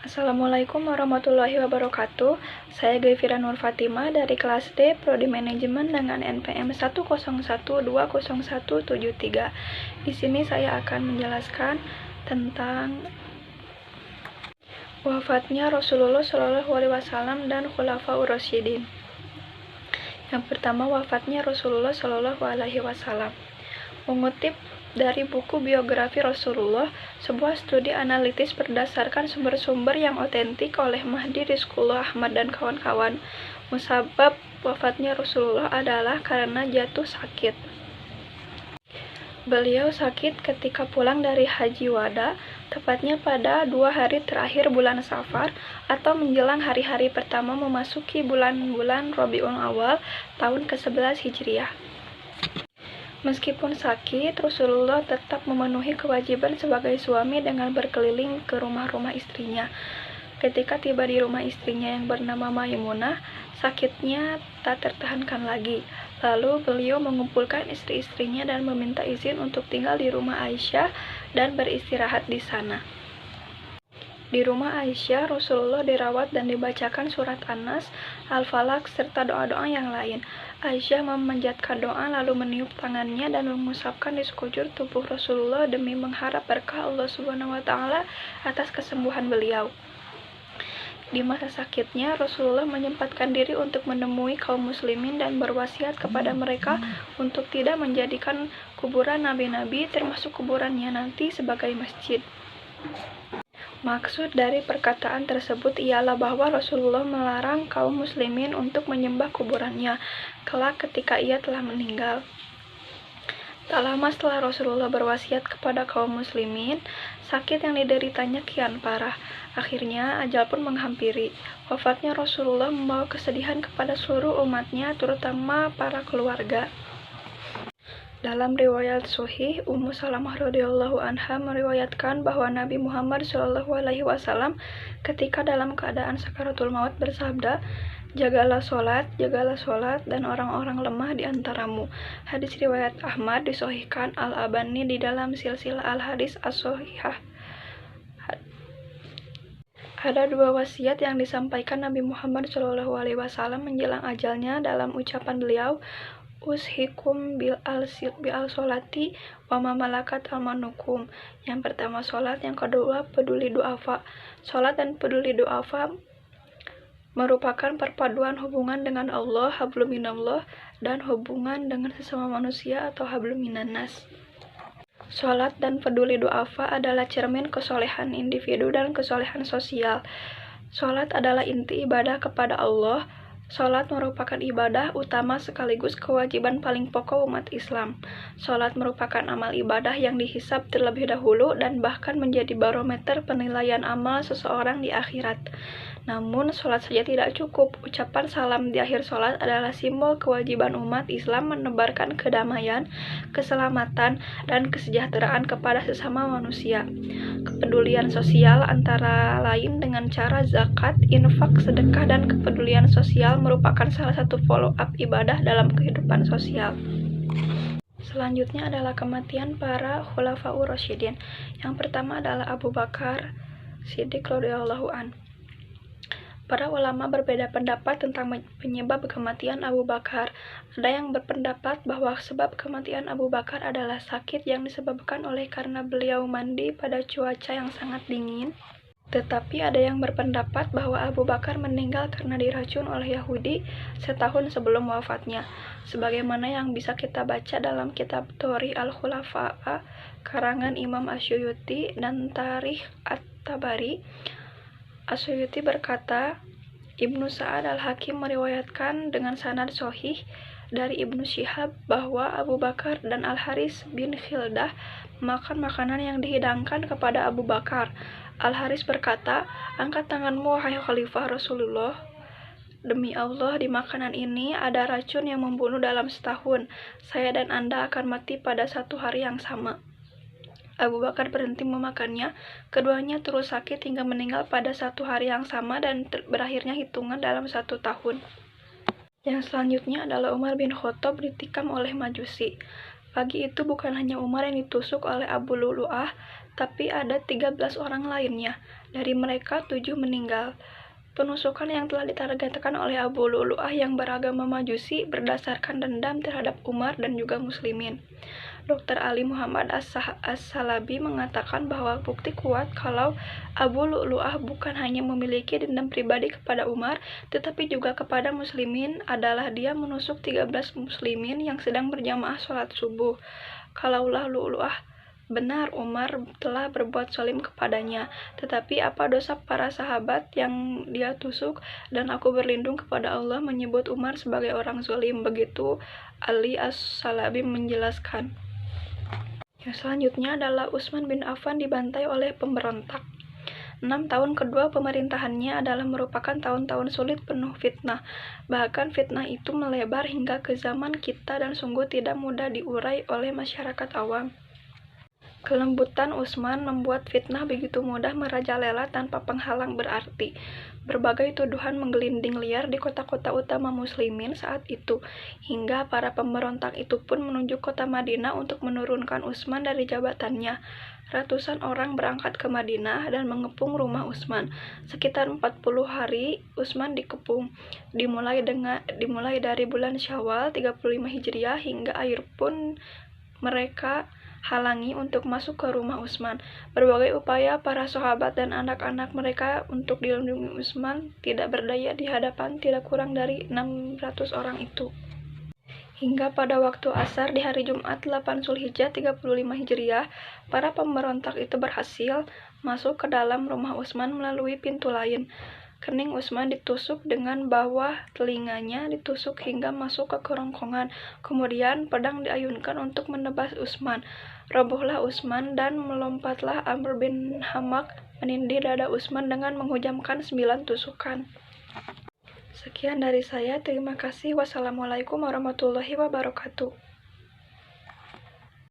Assalamualaikum warahmatullahi wabarakatuh. Saya Gayfira Nur Fatimah dari kelas D, Prodi Manajemen dengan NPM 101200173. Di sini saya akan menjelaskan tentang wafatnya Rasulullah Shallallahu Alaihi Wasallam dan Khulafaur Rasyidin. Yang pertama, wafatnya Rasulullah Shallallahu Alaihi Wasallam. Mengutip dari buku biografi Rasulullah, sebuah studi analitis berdasarkan sumber-sumber yang otentik oleh Mahdi Rizqullah Ahmad dan kawan-kawan. Musabab wafatnya Rasulullah adalah karena jatuh sakit. Beliau sakit ketika pulang dari Haji Wada, tepatnya pada 2 hari terakhir bulan Safar atau menjelang hari-hari pertama memasuki bulan-bulan Rabiul Awal tahun ke-11 Hijriah. Meskipun sakit, Rasulullah tetap memenuhi kewajiban sebagai suami dengan berkeliling ke rumah-rumah istrinya. Ketika tiba di rumah istrinya yang bernama Maimunah, sakitnya tak tertahankan lagi. Lalu beliau mengumpulkan istri-istrinya dan meminta izin untuk tinggal di rumah Aisyah dan beristirahat di sana. Di rumah Aisyah, Rasulullah dirawat dan dibacakan surat An-Nas, Al-Falaq, serta doa-doa yang lain. Aisyah memanjatkan doa lalu meniup tangannya dan mengusapkan di sekujur tubuh Rasulullah demi mengharap berkah Allah Subhanahu wa Ta'ala atas kesembuhan beliau. Di masa sakitnya, Rasulullah menyempatkan diri untuk menemui kaum muslimin dan berwasiat kepada mereka untuk tidak menjadikan kuburan nabi-nabi termasuk kuburannya nanti sebagai masjid. Maksud dari perkataan tersebut ialah bahwa Rasulullah melarang kaum muslimin untuk menyembah kuburannya kelak ketika ia telah meninggal. Tak lama setelah Rasulullah berwasiat kepada kaum muslimin, sakit yang dideritanya kian parah. Akhirnya ajal pun menghampiri. Wafatnya Rasulullah membawa kesedihan kepada seluruh umatnya, terutama para keluarga. Dalam riwayat Sahih, Ummu Salamah radhiyallahu anha meriwayatkan bahwa Nabi Muhammad Shallallahu Alaihi Wasallam ketika dalam keadaan sakaratul maut bersabda, jagalah sholat, dan orang-orang lemah di antaramu. Hadis riwayat Ahmad disahihkan Al-Albani di dalam silsilah Al-Hadis As-Sahihah. Ada 2 wasiat yang disampaikan Nabi Muhammad Shallallahu Alaihi Wasallam menjelang ajalnya dalam ucapan beliau, Ushikum bil sholati wa ma malakat amanukum. Yang pertama sholat, yang kedua peduli duafa. Sholat dan peduli duafa merupakan perpaduan hubungan dengan Allah, hablum minallah, dan hubungan dengan sesama manusia atau hablum minannas. Sholat dan peduli duafa adalah cermin kesolehan individu dan kesolehan sosial. Sholat adalah inti ibadah kepada Allah. Sholat merupakan ibadah utama sekaligus kewajiban paling pokok umat Islam. Sholat merupakan amal ibadah yang dihisab terlebih dahulu dan bahkan menjadi barometer penilaian amal seseorang di akhirat. Namun, sholat saja tidak cukup. Ucapan salam di akhir sholat adalah simbol kewajiban umat Islam menebarkan kedamaian, keselamatan, dan kesejahteraan kepada sesama manusia. Kepedulian sosial antara lain dengan cara zakat, infak, sedekah, dan kepedulian sosial merupakan salah satu follow-up ibadah dalam kehidupan sosial. Selanjutnya adalah kematian para Khulafaur Rasyidin. Yang pertama adalah Abu Bakar Siddiq radhiyallahu anhu. Para ulama berbeda pendapat tentang penyebab kematian Abu Bakar. Ada yang berpendapat bahwa sebab kematian Abu Bakar adalah sakit yang disebabkan oleh karena beliau mandi pada cuaca yang sangat dingin. Tetapi ada yang berpendapat bahwa Abu Bakar meninggal karena diracun oleh Yahudi setahun sebelum wafatnya. Sebagaimana yang bisa kita baca dalam kitab Tarikh Al-Khulafa'a karangan Imam Asyuyuti dan Tarikh At-Tabari. Asyuyuti berkata, Ibnu Sa'ad Al-Hakim meriwayatkan dengan sanad sahih dari Ibnu Syihab bahwa Abu Bakar dan Al-Haris bin Khildah makan makanan yang dihidangkan kepada Abu Bakar. Al-Haris berkata, angkat tanganmu wahai Khalifah Rasulullah. Demi Allah, di makanan ini ada racun yang membunuh dalam setahun. Saya dan Anda akan mati pada satu hari yang sama. Abu Bakar berhenti memakannya, keduanya terus sakit hingga meninggal pada satu hari yang sama dan berakhirnya hitungan dalam 1 tahun. Yang selanjutnya adalah Umar bin Khattab ditikam oleh Majusi. Pagi itu bukan hanya Umar yang ditusuk oleh Abu Lu'lu'ah, tapi ada 13 orang lainnya. Dari mereka 7 meninggal. Penusukan yang telah ditargetkan oleh Abu Lu'lu'ah yang beragama Majusi berdasarkan dendam terhadap Umar dan juga muslimin. Dr. Ali Muhammad As-Salabi mengatakan bahwa bukti kuat kalau Abu Lu'lu'ah bukan hanya memiliki dendam pribadi kepada Umar, tetapi juga kepada muslimin adalah dia menusuk 13 muslimin yang sedang berjamaah sholat subuh. Kalaulah Lu'lu'ah benar Umar telah berbuat zalim kepadanya, tetapi apa dosa para sahabat yang dia tusuk, dan aku berlindung kepada Allah menyebut Umar sebagai orang zalim. Begitu Ali As-Salabi menjelaskan. Yang selanjutnya adalah Utsman bin Affan dibantai oleh pemberontak. 6 tahun kedua pemerintahannya adalah merupakan tahun-tahun sulit penuh fitnah. Bahkan fitnah itu melebar hingga ke zaman kita dan sungguh tidak mudah diurai oleh masyarakat awam. Kelembutan Utsman membuat fitnah begitu mudah merajalela tanpa penghalang berarti. Berbagai tuduhan menggelinding liar di kota-kota utama muslimin saat itu, hingga para pemberontak itu pun menuju kota Madinah untuk menurunkan Utsman dari jabatannya. Ratusan orang berangkat ke Madinah dan mengepung rumah Utsman. Sekitar 40 hari Utsman dikepung, dimulai dari bulan Syawal 35 Hijriah hingga akhir pun mereka halangi untuk masuk ke rumah Utsman. Berbagai upaya para sahabat dan anak-anak mereka untuk dilindungi Utsman tidak berdaya di hadapan tidak kurang dari 600 orang itu. Hingga pada waktu asar di hari Jumat 8 Zulhijjah 35 Hijriah, para pemberontak itu berhasil masuk ke dalam rumah Utsman melalui pintu lain. Kening Utsman ditusuk dengan bawah telinganya ditusuk hingga masuk ke kerongkongan. Kemudian pedang diayunkan untuk menebas Utsman. Robohlah Utsman dan melompatlah Amr bin Hamak menindih dada Utsman dengan menghujamkan 9 tusukan. Sekian dari saya, terima kasih. Wassalamualaikum warahmatullahi wabarakatuh.